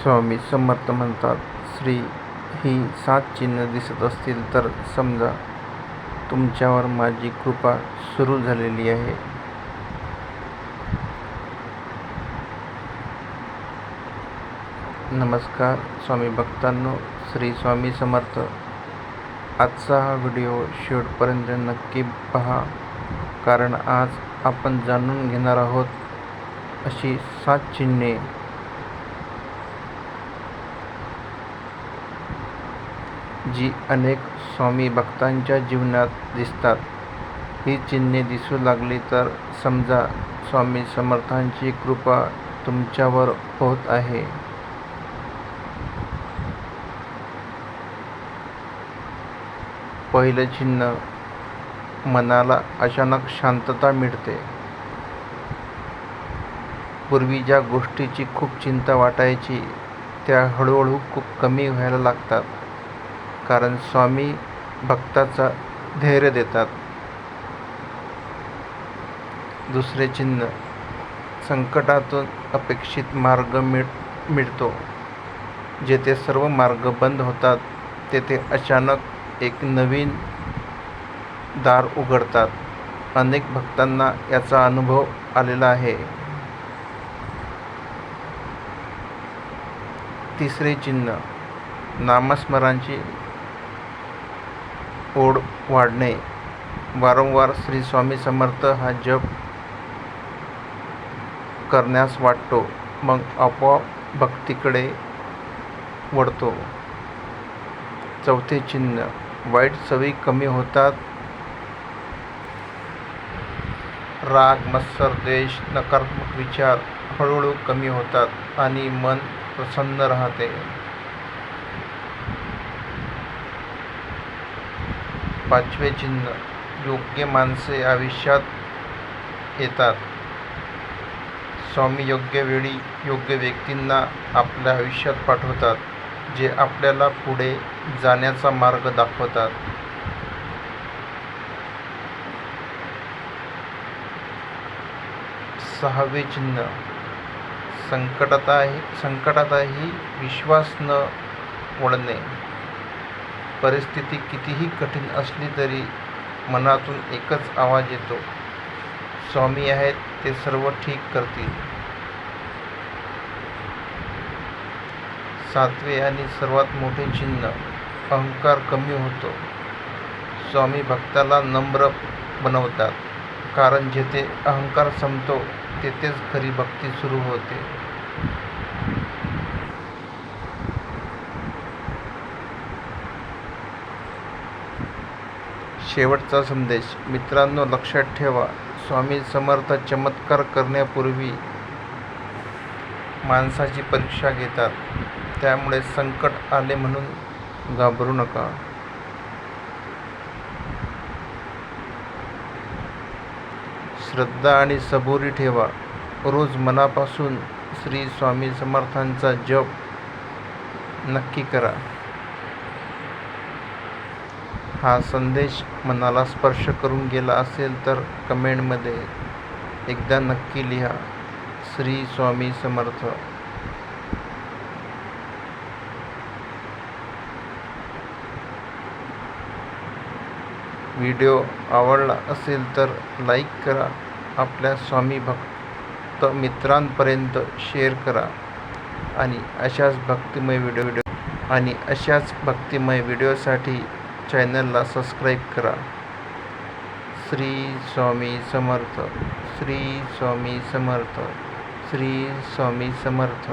स्वामी समर्थ म्हणतात, श्री ही 7 चिन्ह दिसत असतील तर समजा तुमच्यावर माझी कृपा सुरू झालेली आहे. नमस्कार स्वामी भक्तांनो, श्री स्वामी समर्थ. आजचा हा व्हिडिओ शेवटपर्यंत नक्की पहा, कारण आज आपण जाणून घेणार आहोत अशी 7 चिन्हे जी अनेक स्वामी भक्तांच्या जीवनात दिसतात. ही चिन्हे दिसू लागली तर समजा स्वामी समर्थांची कृपा तुमच्यावर होत आहे. पहिलं चिन्ह, मनाला अचानक शांतता मिळते. पूर्वी ज्या गोष्टीची खूप चिंता वाटायची त्या हळूहळू खूप कमी व्हायला लागतात, कारण स्वामी भक्ताचा धैर्य देतात. दुसरे चिन्ह, संकटातून अपेक्षित मार्ग मिळतो. जेथे सर्व मार्ग बंद होतात तेथे अचानक एक नवीन दार उघडतात. अनेक भक्तांना याचा अनुभव आलेला आहे. तिसरे चिन्ह, नामस्मरणाची ओढ वाढणे. वारंवार श्री स्वामी समर्थ हा जप करण्यास वाटतो, मग आपोआप भक्तीकडे वळतो. चौथे चिन्ह, वाईट सवयी कमी होतात. राग, मत्सर, द्वेष, नकारात्मक विचार हळूहळू कमी होतात आणि मन प्रसन्न राहते. पाचवे चिन्ह, योग्य माणसे आयुष्यात येतात. स्वामी योग्य वेळी योग्य व्यक्तींना आपल्या आयुष्यात पाठवतात, जे आपल्याला पुढे जाण्याचा मार्ग दाखवतात. सहावे चिन्ह, संकटातही विश्वास न वळणे. परिस्थिती कितीही कठीण असली तरी मनातून एकच आवाज येतो, स्वामी आहेत, ते सर्व ठीक करतील. सातवे आणि सर्वात मोठे चिन्ह, अहंकार कमी होतो. स्वामी भक्ताला नम्र बनवतात, कारण जेथे अहंकार संपतो तेथेच खरी भक्ती सुरू होते. शेवटचा संदेश. मित्रांनो, लक्षात ठेवा, स्वामी समर्थ चमत्कार करण्यापूर्वी माणसाची परीक्षा घेतात. त्यामुळे संकट आले म्हणून घाबरू नका. श्रद्धा आणि सबुरी ठेवा. रोज मनापासून श्री स्वामी समर्थांचा जप नक्की करा. हा संदेश मनाला स्पर्श करून गेला असेल तर कमेंटमध्ये एकदा नक्की लिहा, श्री स्वामी समर्थ. व्हिडिओ आवडला असेल तर लाईक करा. आपल्या स्वामी भक्त मित्रांपर्यंत शेअर करा आणि अशाच भक्तिमय व्हिडिओसाठी चॅनलला सबस्क्राईब करा. श्री स्वामी समर्थ. श्री स्वामी समर्थ. श्री स्वामी समर्थ.